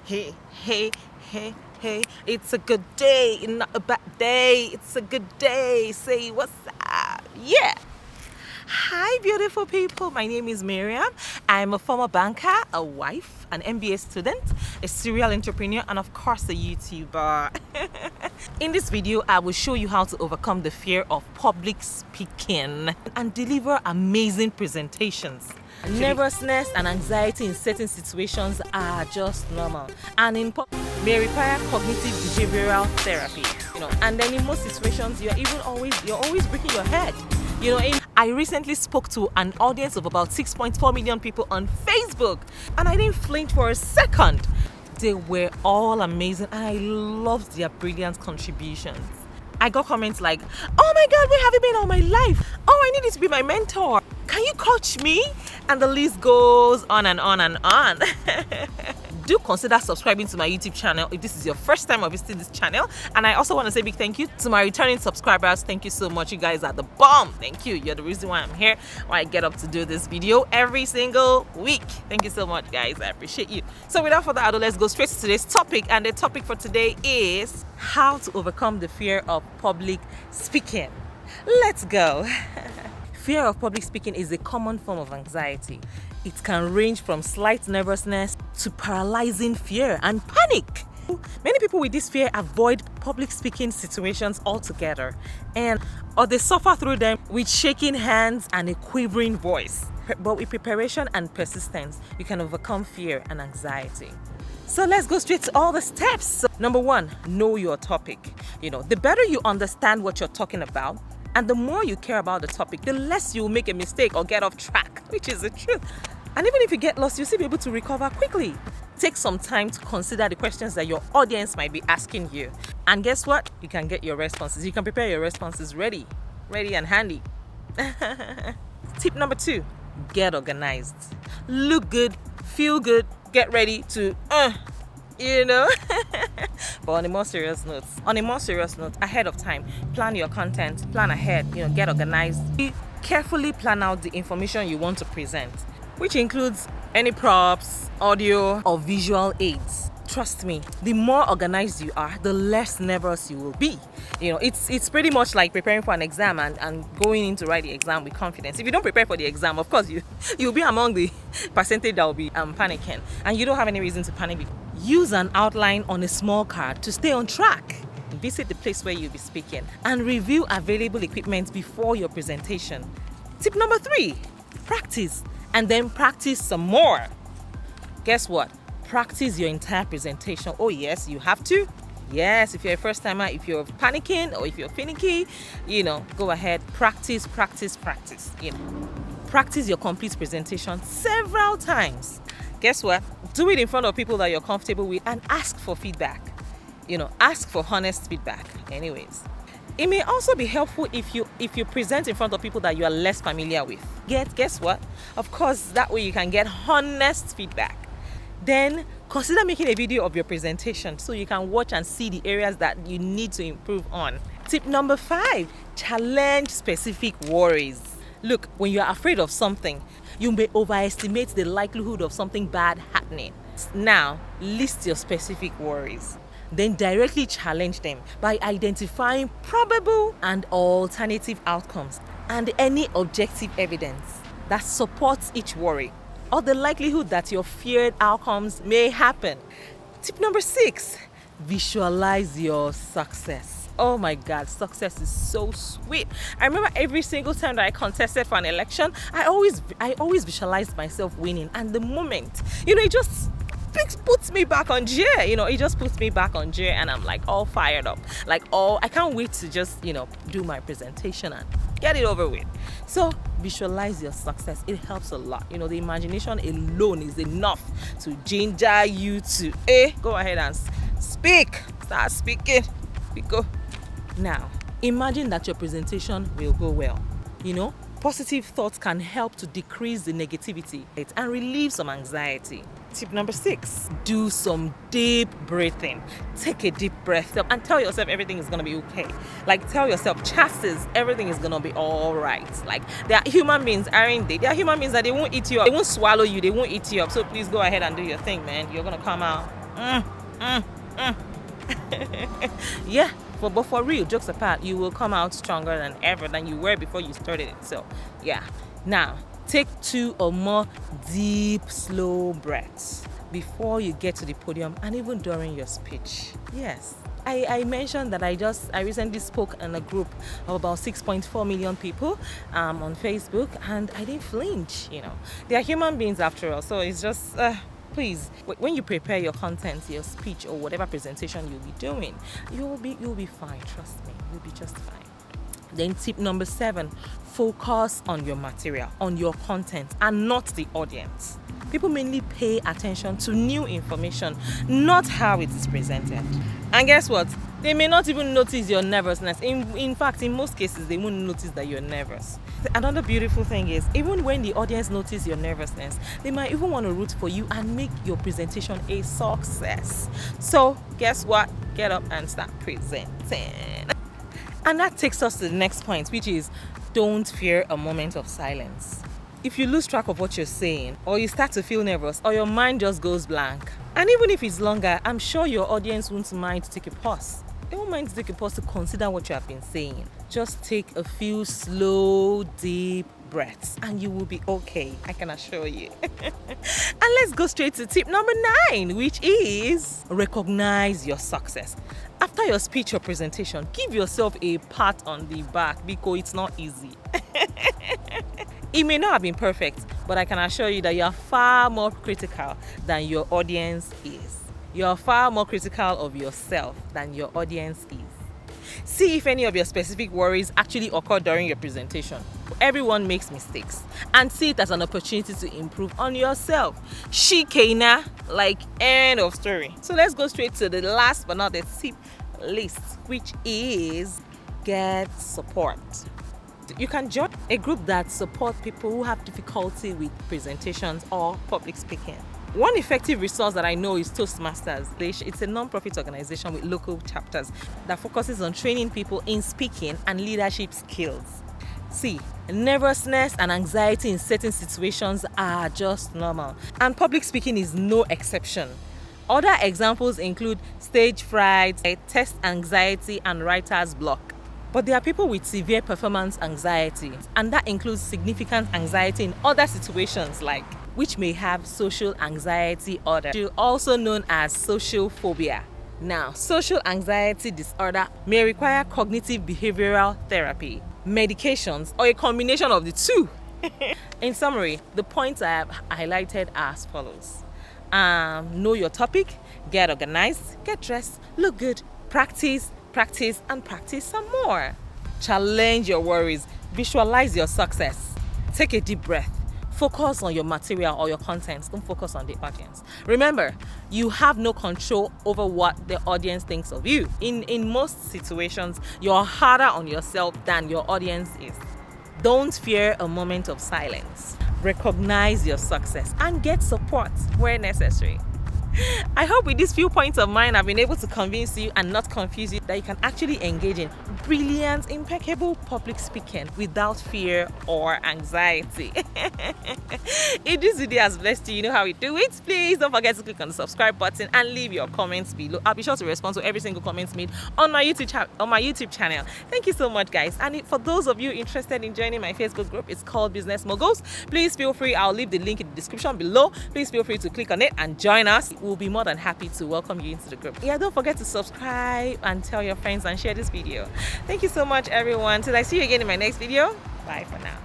Hey, hey, hey, hey, it's a good day, not a bad day. It's a good day. Say what's up. Yeah. Hi, beautiful people. My name is Miriam. I'm a former banker, a wife, an MBA student, a serial entrepreneur, and of course, a YouTuber. In this video, I will show you how to overcome the fear of public speaking and deliver amazing presentations. Nervousness and anxiety in certain situations are just normal, and may require cognitive behavioral therapy. And then in most situations, you're always breaking your head. I recently spoke to an audience of about 6.4 million people on Facebook, and I didn't flinch for a second. They were all amazing, and I loved their brilliant contributions. I got comments like, "Oh my God, where have you been all my life? Oh, I need you to be my mentor. Can you coach me?" And the list goes on and on and on. Do consider subscribing to my YouTube channel if this is your first time of visiting this channel. And I also want to say a big thank you to my returning subscribers. Thank you so much. You guys are the bomb. Thank you. You're the reason why I'm here, why I get up to do this video every single week. Thank you so much, guys. I appreciate you. So without further ado, let's go straight to today's topic. And the topic for today is how to overcome the fear of public speaking. Let's go. Fear of public speaking is a common form of anxiety. It can range from slight nervousness to paralyzing fear and panic. Many people with this fear avoid public speaking situations altogether, or they suffer through them with shaking hands and a quivering voice. But with preparation and persistence, you can overcome fear and anxiety. So let's go straight to all the steps. So, number one, know your topic. The better you understand what you're talking about, and the more you care about the topic, the less you'll make a mistake or get off track, which is the truth. And even if you get lost, you'll still be able to recover quickly. Take some time to consider the questions that your audience might be asking you. And guess what? You can get your responses. You can prepare your responses ready and handy. Tip number 2, get organized. Look good, feel good, get ready to, But on a more serious note, ahead of time, plan your content, plan ahead, get organized. Carefully plan out the information you want to present, which includes any props, audio, or visual aids. Trust me, the more organized you are, the less nervous you will be. It's pretty much like preparing for an exam and going in to write the exam with confidence. If you don't prepare for the exam, of course, you'll be among the percentage that will be panicking. And you don't have any reason to panic. Use an outline on a small card to stay on track. Visit the place where you'll be speaking and review available equipment before your presentation. Tip number 3, practice. And then practice some more. Guess what? Practice your entire presentation. Oh yes, you have to. Yes, if you're a first timer, if you're panicking or if you're finicky, go ahead, practice. Practice your complete presentation several times. Guess what? Do it in front of people that you're comfortable with and ask for feedback. Ask for honest feedback. Anyways, it may also be helpful if you present in front of people that you are less familiar with. Guess what? Of course, that way you can get honest feedback. Then consider making a video of your presentation so you can watch and see the areas that you need to improve on. Tip number 5, challenge specific worries. Look, when you're afraid of something, you may overestimate the likelihood of something bad happening. Now, list your specific worries. Then directly challenge them by identifying probable and alternative outcomes and any objective evidence that supports each worry or the likelihood that your feared outcomes may happen. Tip number 6, visualize your success. Oh my God, success is so sweet. I remember every single time that I contested for an election, I always visualized myself winning, and the moment, it just puts me back on gear. It just puts me back on gear, and I'm like all fired up. I can't wait to just, do my presentation and get it over with. So visualize your success. It helps a lot. The imagination alone is enough to ginger you to go ahead and speak. Start speaking. Go. Now, imagine that your presentation will go well. Positive thoughts can help to decrease the negativity and relieve some anxiety. Tip number 6, do some deep breathing. Take a deep breath and tell yourself everything is going to be okay. Tell yourself, chances, everything is going to be all right. They are human beings, aren't they? They are human beings that they won't eat you up. They won't swallow you. They won't eat you up. So please go ahead and do your thing, man. You're going to come out Yeah, but for real, jokes apart, you will come out stronger than ever than you were before you started it. So yeah, now take 2 or more deep slow breaths before you get to the podium and even during your speech. Yes, I mentioned that I recently spoke in a group of about 6.4 million people on Facebook, and I didn't flinch. They are human beings after all, so it's just please, when you prepare your content, your speech, or whatever presentation you'll be doing, you'll be fine. Trust me, you'll be just fine. Then tip number 7, focus on your material, on your content, and not the audience. People mainly pay attention to new information, not how it is presented. And guess what? They may not even notice your nervousness. In fact, in most cases, they won't notice that you're nervous. Another beautiful thing is, even when the audience notices your nervousness, they might even want to root for you and make your presentation a success. So, guess what? Get up and start presenting. And that takes us to the next point, which is don't fear a moment of silence. If you lose track of what you're saying, or you start to feel nervous, or your mind just goes blank, and even if it's longer, I'm sure your audience won't mind to take a pause. They won't mind to take a pause to consider what you have been saying. Just take a few slow, deep breaths and you will be okay, I can assure you. And let's go straight to tip number 9, which is recognize your success. After your speech or presentation, give yourself a pat on the back because it's not easy. It may not have been perfect, but I can assure you that you are far more critical than your audience is. You are far more critical of yourself than your audience is. See if any of your specific worries actually occur during your presentation. Everyone makes mistakes, and see it as an opportunity to improve on yourself. Shikena, like end of story. So let's go straight to the last but not the tip list, which is get support. You can join a group that support people who have difficulty with presentations or public speaking. One effective resource that I know is Toastmasters. It's a non-profit organization with local chapters that focuses on training people in speaking and leadership skills. See, nervousness and anxiety in certain situations are just normal, and public speaking is no exception. Other examples include stage fright, test anxiety, and writer's block. But there are people with severe performance anxiety, and that includes significant anxiety in other situations, which may have social anxiety disorder, also known as social phobia. Now, social anxiety disorder may require cognitive behavioral therapy, medications, or a combination of the two. In summary, the points I have highlighted are as follows. Know your topic, get organized, get dressed, look good, practice, and practice some more. Challenge your worries, visualize your success, take a deep breath, focus on your material or your contents, don't focus on the audience. Remember, you have no control over what the audience thinks of you. In most situations, you're harder on yourself than your audience is. Don't fear a moment of silence. Recognize your success and get support where necessary. I hope with these few points of mine I've been able to convince you and not confuse you that you can actually engage in brilliant, impeccable public speaking without fear or anxiety. If this video has blessed you, you know how we do it. Please don't forget to click on the subscribe button and leave your comments below. I'll be sure to respond to every single comment made on my YouTube channel. Thank you so much, guys. And for those of you interested in joining my Facebook group, it's called Business Moguls. Please feel free. I'll leave the link in the description below. Please feel free to click on it and join us. We'll be more than happy to welcome you into the group. Yeah, don't forget to subscribe and tell your friends and share this video. Thank you so much, everyone. Till I see you again in my next video. Bye for now.